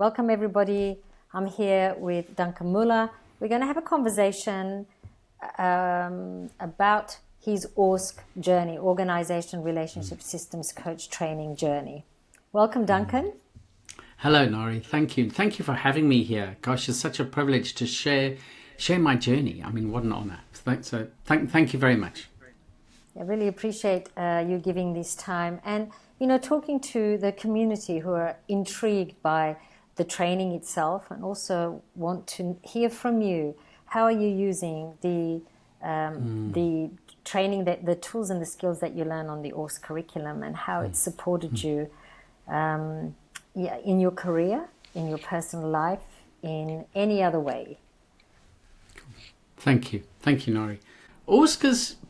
Welcome, everybody. I'm here with Duncan Müller. We're going to have a conversation about his ORSC journey, Organization Relationship Systems Coach Training journey. Welcome, Duncan. Hello, Nairy. Thank you. Thank you for having me here. Gosh, it's such a privilege to share my journey. I mean, what an honor. Thank you very much. I really appreciate you giving this time and, talking to the community who are intrigued by the training itself and also want to hear from you. How are you using the training, the tools and the skills that you learn on the ORSC curriculum, and how it supported you in your career, in your personal life, in any other way? Thank you, Nairy. ORSC,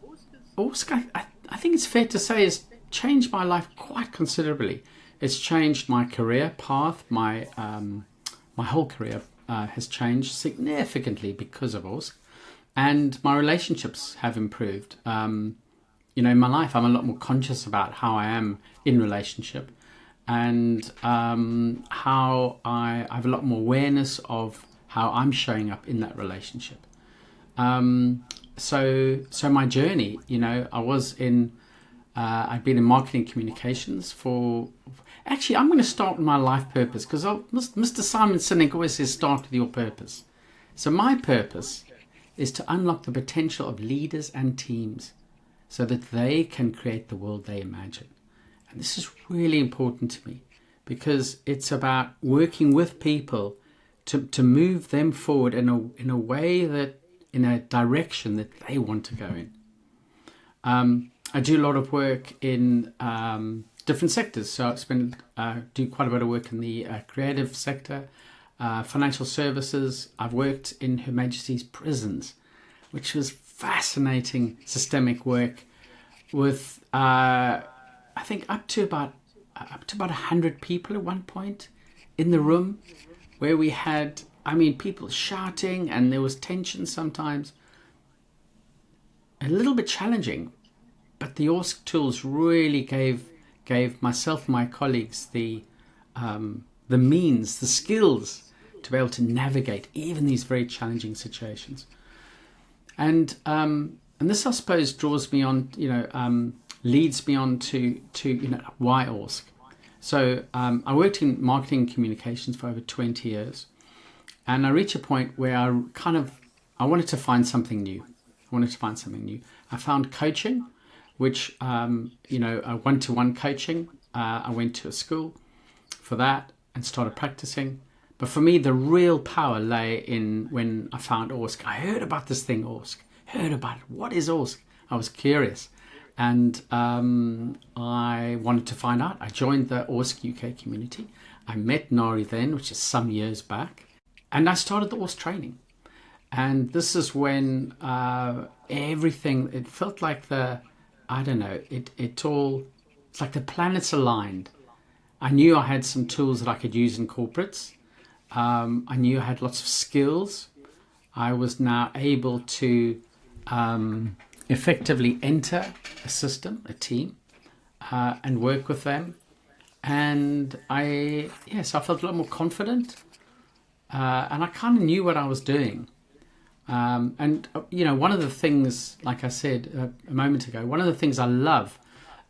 I think it's fair to say, has changed my life quite considerably. It's changed my career path. My whole career has changed significantly because of ORSC, and my relationships have improved. In my life, I'm a lot more conscious about how I am in relationship, and how I have a lot more awareness of how I'm showing up in that relationship. So my journey, I've been in marketing communications for. Actually, I'm going to start with my life purpose, because Mr. Simon Sinek always says, start with your purpose. So my purpose is to unlock the potential of leaders and teams so that they can create the world they imagine. And this is really important to me, because it's about working with people to move them forward in a way that, in a direction that they want to go in. I do a lot of work in different sectors. So I do quite a bit of work in the creative sector, financial services. I've worked in Her Majesty's prisons, which was fascinating systemic work with I think up to about 100 people at one point in the room, where we had, people shouting, and there was tension sometimes. A little bit challenging, but the ORSC tools really gave myself and my colleagues the means, the skills to be able to navigate even these very challenging situations. And this, I suppose, draws me on, leads me on to why ORSC. So I worked in marketing and communications for over 20 years, and I reached a point where I wanted to find something new. I found coaching, which, one-to-one coaching. I went to a school for that and started practicing. But for me, the real power lay in when I found ORSC. I heard about this thing, ORSC. Heard about it. What is ORSC? I was curious. And I wanted to find out. I joined the ORSC UK community. I met Nairy then, which is some years back. And I started the ORSC training. And this is when everything, it felt like it's like the planets aligned. I knew I had some tools that I could use in corporates. I knew I had lots of skills. I was now able to effectively enter a system, a team, and work with them. And I felt a lot more confident, and I kind of knew what I was doing. One of the things, like I said a moment ago, one of the things I love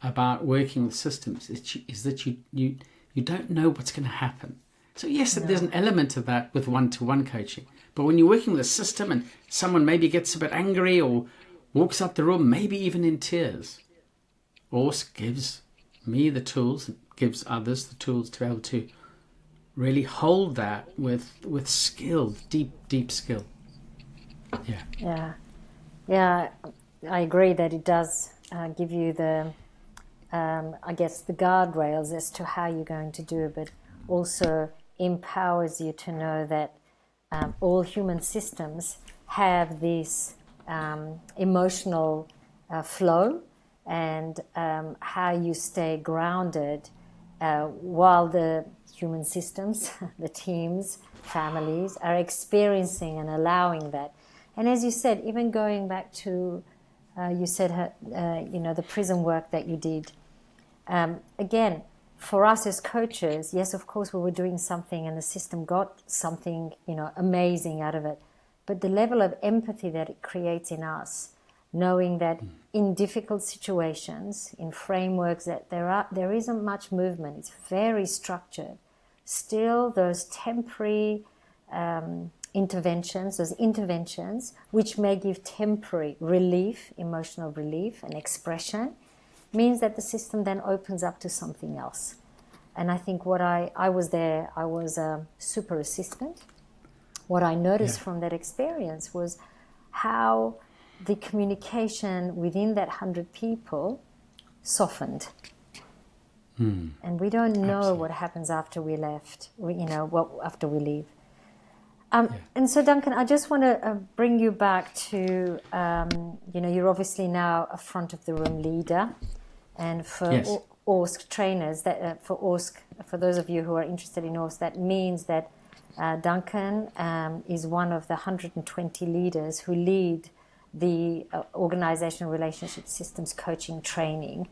about working with systems is that you don't know what's going to happen. So yes, there's an element of that with one-to-one coaching. But when you're working with a system and someone maybe gets a bit angry or walks out the room, maybe even in tears, ORSC gives me the tools, gives others the tools to be able to really hold that with skill, deep skill. Yeah, I agree that it does give you the guardrails as to how you're going to do it, but also empowers you to know that all human systems have this emotional flow, and how you stay grounded while the human systems, the teams, families are experiencing and allowing that. And as you said, even going back to, the prison work that you did, again, for us as coaches, yes, of course, we were doing something and the system got something, amazing out of it. But the level of empathy that it creates in us, knowing that in difficult situations, in frameworks that there isn't much movement, it's very structured. Still, those temporary interventions, which may give temporary relief, emotional relief and expression, means that the system then opens up to something else. And I think what I was there, I was a super assistant. What I noticed from that experience was how the communication within that 100 people softened. And we don't know what happens after we left, after we leave. And so, Duncan, I just want to bring you back to, you're obviously now a front of the room leader. And for ORSC trainers, for ORSC, for those of you who are interested in ORSC, that means that Duncan is one of the 120 leaders who lead the organizational relationship systems coaching training.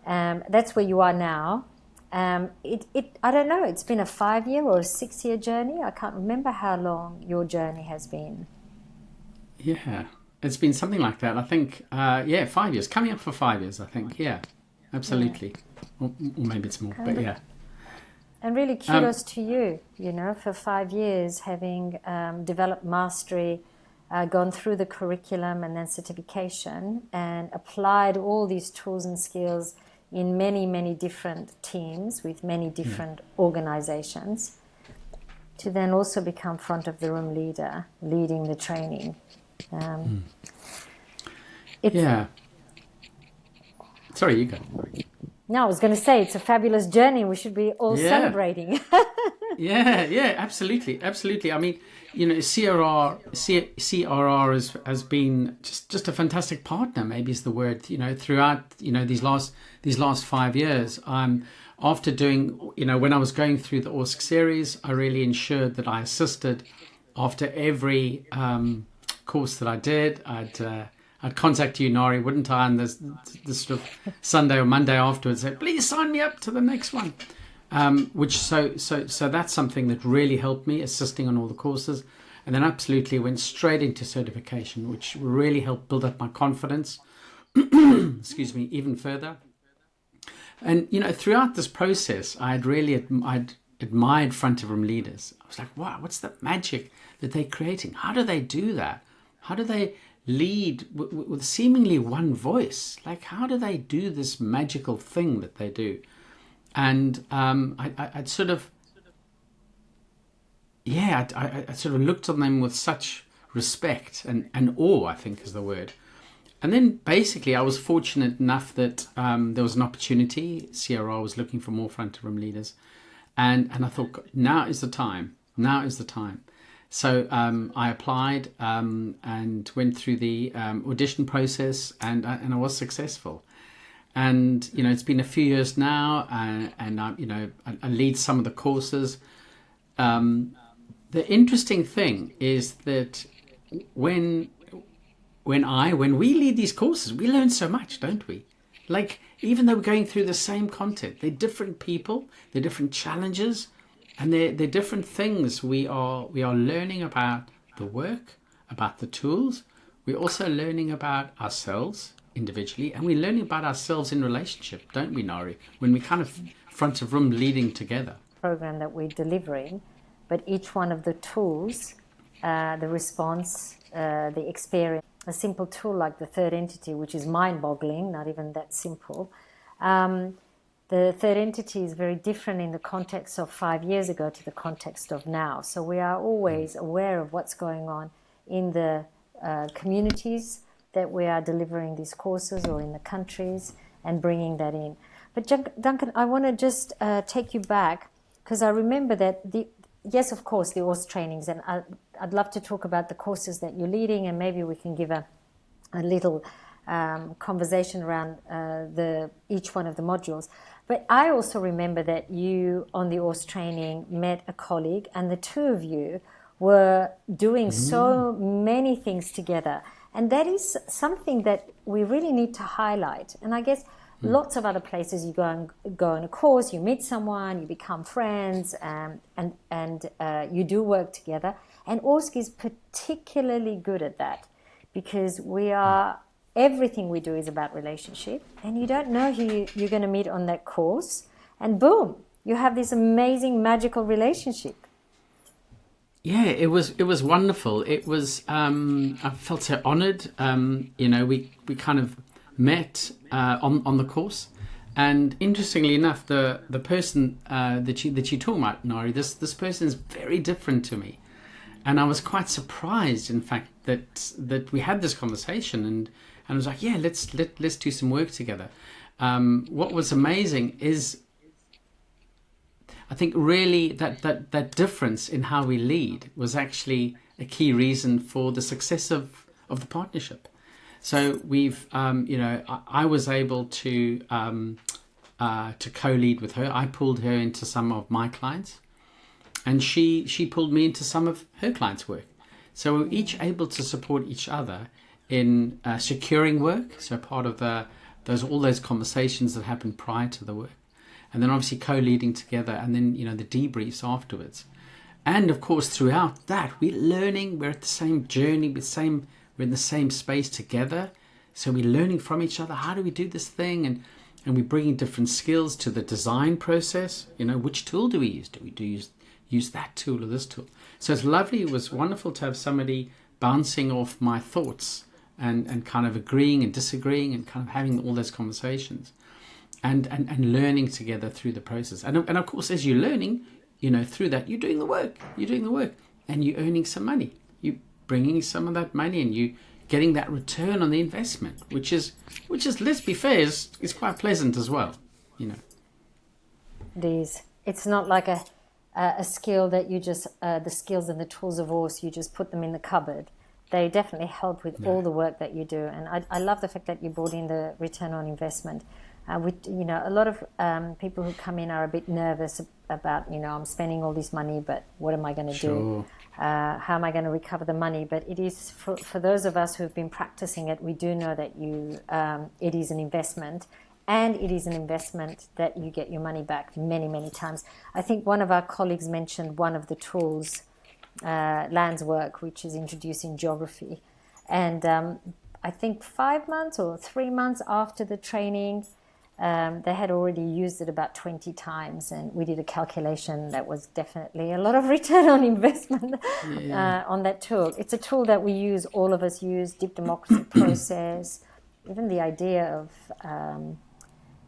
That's where you are now. I don't know, it's been a 5-year or a 6-year journey. I can't remember how long your journey has been. Yeah, it's been something like that. I think, 5 years, coming up for 5 years, I think. Yeah, absolutely. Yeah. Or maybe it's more, but yeah. And really kudos to you, for 5 years having developed mastery, gone through the curriculum and then certification, and applied all these tools and skills in many, many different teams with many different organizations, to then also become front of the room leader, leading the training. Sorry, you go. No, I was going to say it's a fabulous journey. We should be all celebrating. Yeah, absolutely. I mean, CRR has been just a fantastic partner. Maybe is the word. Throughout these last 5 years. After doing when I was going through the ORSC series, I really ensured that I assisted after every course that I did. I'd contact you, Nairy, wouldn't I? And this sort of Sunday or Monday afterwards, say, please sign me up to the next one. So that's something that really helped me, assisting on all the courses. And then absolutely went straight into certification, which really helped build up my confidence, excuse me, even further. And, throughout this process, I'd admired front of room leaders. I was like, wow, what's the magic that they're creating? How do they do that? How do they lead with seemingly one voice? Like, how do they do this magical thing that they do? And I sort of looked on them with such respect and awe, I think is the word. And then basically I was fortunate enough that there was an opportunity. CRR was looking for more front of room leaders. And I thought, now is the time. So I applied and went through the audition process, and I was successful. And it's been a few years now, and I lead some of the courses. The interesting thing is that when we lead these courses, we learn so much, don't we? Like, even though we're going through the same content, they're different people, they're different challenges, and they're different things. We are learning about the work, about the tools. We're also learning about ourselves individually, and we're learning about ourselves in relationship, don't we, Nairy? When we kind of front of room leading together. Program that we're delivering, but each one of the tools, the response, the experience, a simple tool like the third entity, which is mind-boggling, not even that simple. The third entity is very different in the context of 5 years ago to the context of now. So we are always aware of what's going on in the communities that we are delivering these courses, or in the countries, and bringing that in. But Duncan, I want to just take you back, because I remember that yes, of course, the ORSC trainings, and I'd love to talk about the courses that you're leading, and maybe we can give a little conversation around each one of the modules. But I also remember that you, on the ORSC training, met a colleague, and the two of you were doing so many things together. And that is something that we really need to highlight. And I guess Lots of other places you go on a course, you meet someone, you become friends, and you do work together. And ORSC is particularly good at that, because everything we do is about relationship, and you don't know who you're going to meet on that course, and boom, you have this amazing magical relationship. Yeah, it was wonderful. It was I felt so honoured. We kind of met on the course, and interestingly enough, the person that you talk about, Nairy, this person is very different to me, and I was quite surprised, in fact, that we had this conversation, and I was like, yeah, let's do some work together. What was amazing is, I think really that difference in how we lead was actually a key reason for the success of the partnership. So we've, I was able to co-lead with her. I pulled her into some of my clients, and she pulled me into some of her clients' work. So we're each able to support each other in securing work. So part of all those conversations that happened prior to the work. And then obviously co-leading together, and then, the debriefs afterwards. And of course, throughout that, we're learning, we're at the same journey, we're in the same space together. So we're learning from each other. How do we do this thing? And we're bringing different skills to the design process. Which tool do we use? Do we use that tool or this tool? So it's lovely. It was wonderful to have somebody bouncing off my thoughts and kind of agreeing and disagreeing and kind of having all those conversations. And learning together through the process. And of course, as you're learning, through that, you're doing the work, and you're earning some money. You're bringing some of that money, and you getting that return on the investment, which is let's be fair, is quite pleasant as well. It is. It's not like a skill that you just the skills and the tools of ORSC, you just put them in the cupboard. They definitely help with all the work that you do, and I love the fact that you brought in the return on investment. A lot of people who come in are a bit nervous about, I'm spending all this money, but what am I going to do? How am I going to recover the money? But it is, for those of us who have been practicing it, we do know that it is an investment, and it is an investment that you get your money back many, many times. I think one of our colleagues mentioned one of the tools, Land's work, which is introducing geography. And I think 5 months or 3 months after the training, they had already used it about 20 times, and we did a calculation that was definitely a lot of return on investment on that tool. It's a tool that all of us use, deep democracy process, even the idea of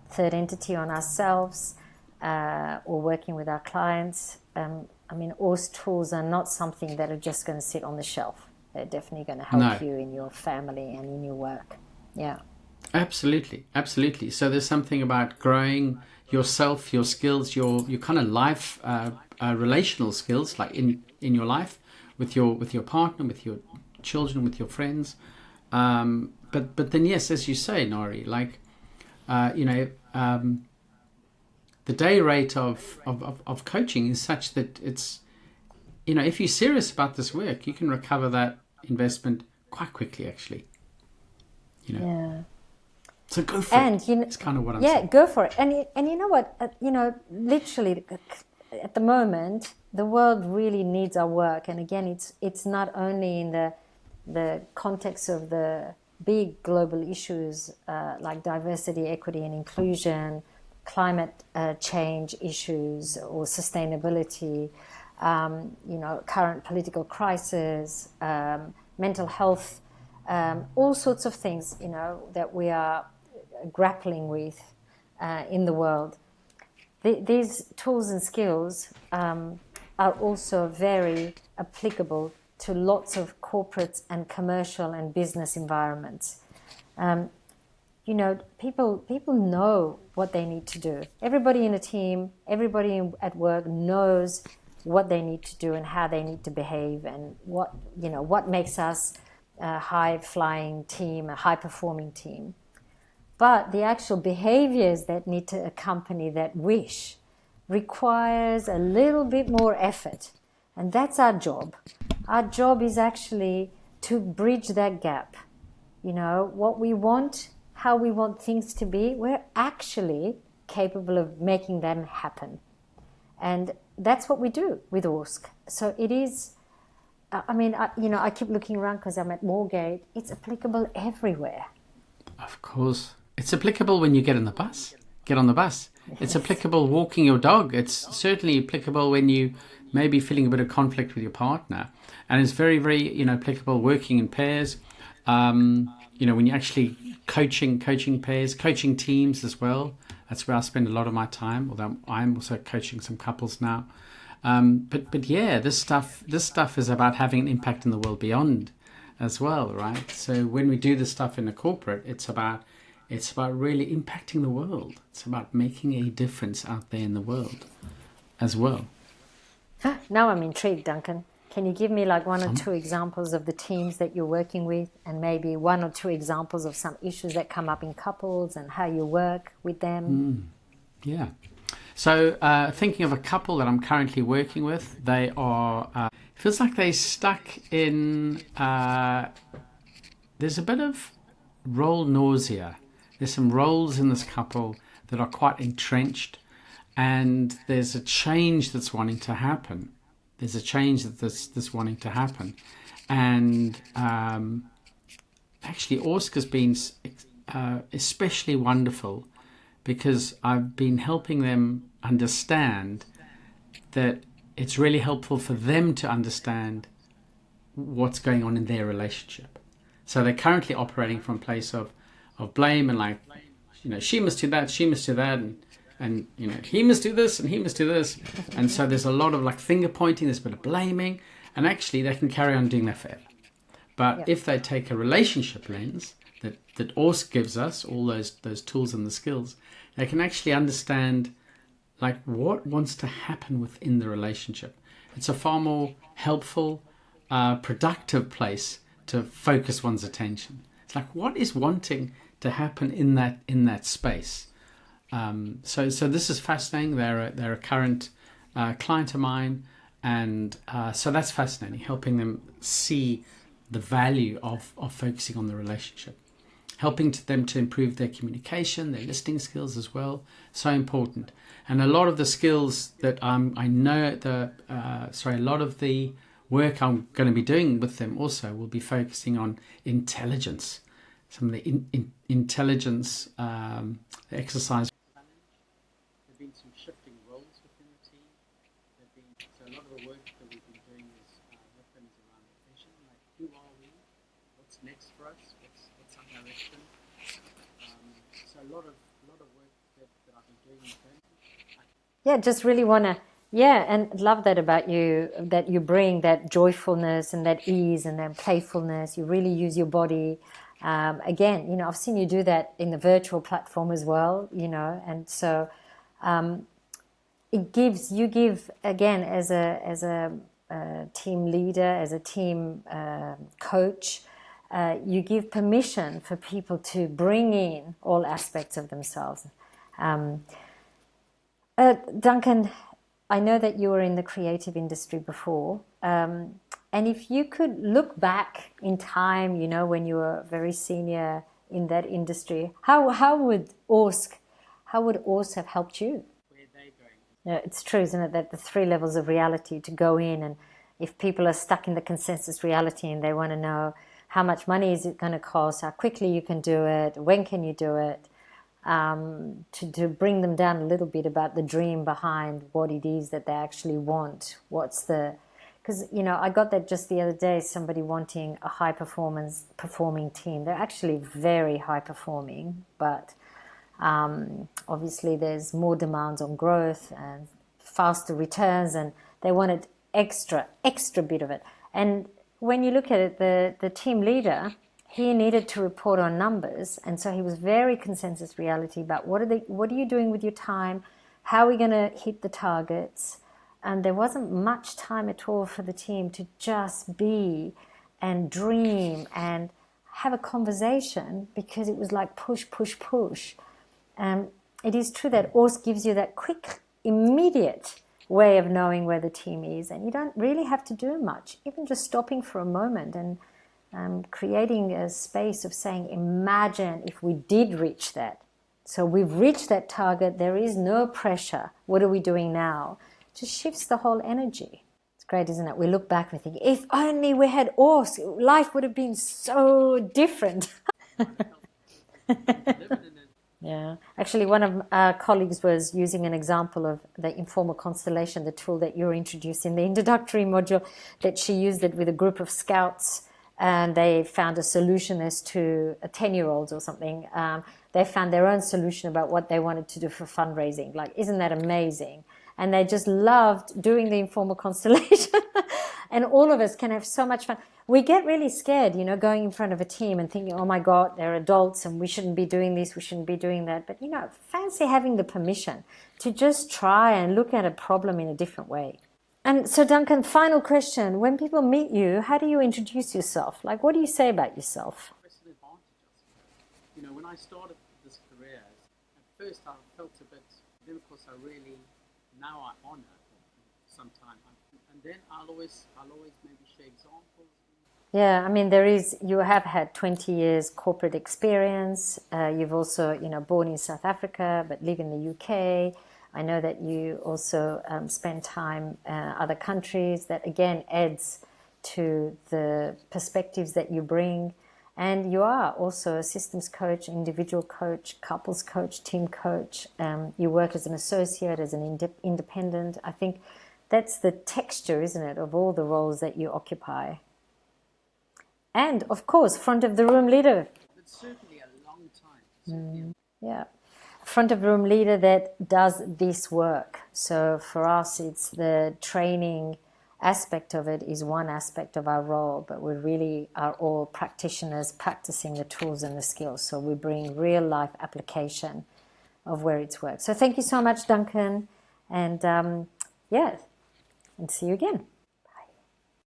third entity on ourselves or working with our clients. ORSC tools are not something that are just going to sit on the shelf. They're definitely going to help you in your family and in your work. Yeah. Absolutely. So there's something about growing yourself, your skills, your kind of life, relational skills, like in your life, with your partner, with your children, with your friends. But then yes, as you say, Nairy, like the day rate of coaching is such that it's, if you're serious about this work, you can recover that investment quite quickly, actually. Yeah. So go for it. It's kind of what I'm saying. Yeah, go for it. And you know what? Literally, at the moment, the world really needs our work. And again, it's not only in the context of the big global issues like diversity, equity, and inclusion, climate change issues, or sustainability, current political crisis, mental health, all sorts of things, that we are grappling with in the world. These tools and skills are also very applicable to lots of corporate and commercial and business environments. People know what they need to do. Everybody in a team, everybody at work knows what they need to do and how they need to behave, and what makes us a high-flying team, a high-performing team. But the actual behaviors that need to accompany that wish requires a little bit more effort. And that's our job. Our job is actually to bridge that gap. What we want how we want things to be, we're actually capable of making them happen. And that's what we do with ORSC. So it is, I keep looking around because I'm at Moorgate. It's applicable everywhere. Of course. It's applicable when you get on the bus. It's applicable walking your dog. It's certainly applicable when you may be feeling a bit of conflict with your partner. And it's very, very, applicable working in pairs. When you're actually coaching pairs, coaching teams as well. That's where I spend a lot of my time, although I'm also coaching some couples now. But yeah, this stuff is about having an impact in the world beyond as well, right? So when we do this stuff in a corporate, it's about really impacting the world. It's about making a difference out there in the world as well. Now I'm intrigued, Duncan. Can you give me like one or two examples of the teams that you're working with, and maybe one or two examples of some issues that come up in couples and how you work with them? Yeah. So thinking of a couple that I'm currently working with, they are, feels like they're stuck in, there's a bit of role nausea. There's some roles in this couple that are quite entrenched, and there's a change that's wanting to happen. And actually ORSC has been especially wonderful, because I've been helping them understand that it's really helpful for them to understand what's going on in their relationship. So they're currently operating from a place of blame and like, she must do that, and he must do this and he must do this. And so there's a lot of like finger pointing, there's a bit of blaming, and actually they can carry on doing that forever. But if they take a relationship lens that ORSC gives us, all those tools and the skills, they can actually understand like what wants to happen within the relationship. It's a far more helpful, productive place to focus one's attention. It's like, what is wanting to happen in that space? So this is fascinating. They're a current client of mine, and so that's fascinating, helping them see the value of focusing on the relationship, helping them to improve their communication, their listening skills as well. So important. And a lot of the skills that a lot of the work I'm going to be doing with them also will be focusing on intelligence, some of the intelligence exercise. There've been some shifting roles within the team. So a lot of the work that we've been doing is with them is around the vision, like who are we, what's next for us, what's our direction. So a lot of work that I've been doing with them. Yeah, just really want to, and love that about you, that you bring that joyfulness and that ease and that playfulness. You really use your body. Again, I've seen you do that in the virtual platform as well, and so you give again as a team leader, as a team coach, you give permission for people to bring in all aspects of themselves. Duncan, I know that you were in the creative industry before, and if you could look back in time, when you were very senior in that industry, how would ORSC have helped you? Where are they going? Yeah, it's true, isn't it, that the 3 levels of reality to go in, and if people are stuck in the consensus reality and they want to know how much money is it going to cost, how quickly you can do it, when can you do it, to bring them down a little bit about the dream behind what it is that they actually want. Because, I got that just the other day, somebody wanting a performing team. They're actually very high performing, but obviously there's more demands on growth and faster returns, and they wanted extra bit of it. And when you look at it, the team leader, he needed to report on numbers, and so he was very consensus reality about what are you doing with your time, how are we going to hit the targets. And there wasn't much time at all for the team to just be and dream and have a conversation, because it was like push. It is true that ORSC gives you that quick, immediate way of knowing where the team is, and you don't really have to do much, even just stopping for a moment and creating a space of saying, imagine if we did reach that. So we've reached that target, there is no pressure. What are we doing now? Just shifts the whole energy. It's great, isn't it? We look back and we think, if only we had ORSC, life would have been so different. Yeah, actually one of our colleagues was using an example of the informal constellation, the tool that you introduced in the introductory module, that she used it with a group of scouts, and they found a solution as to 10-year-olds or something. They found their own solution about what they wanted to do for fundraising. Like, isn't that amazing? And they just loved doing the informal constellation. And all of us can have so much fun. We get really scared, you know, going in front of a team and thinking, oh my God, they're adults and we shouldn't be doing this, we shouldn't be doing that. But, you know, fancy having the permission to just try and look at a problem in a different way. And so, Duncan, final question. When people meet you, how do you introduce yourself? Like, what do you say about yourself? You know, when I started this career, at first I felt a bit, then of course I really, now I honor sometimes. And then I'll always maybe share examples. Yeah, I mean, you have had 20 years corporate experience. You've also, you know, born in South Africa, but live in the UK. I know that you also spend time other countries. That again adds to the perspectives that you bring. And you are also a systems coach, individual coach, couples coach, team coach. You work as an associate, as an independent. I think that's the texture, isn't it, of all the roles that you occupy. And, of course, front of the room leader. It's certainly a long time. Yeah. Front of the room leader that does this work. So for us, it's the training aspect of it is one aspect of our role, but we really are all practitioners practicing the tools and the skills. So we bring real life application of where it's worked. So thank you so much, Duncan. And and see you again.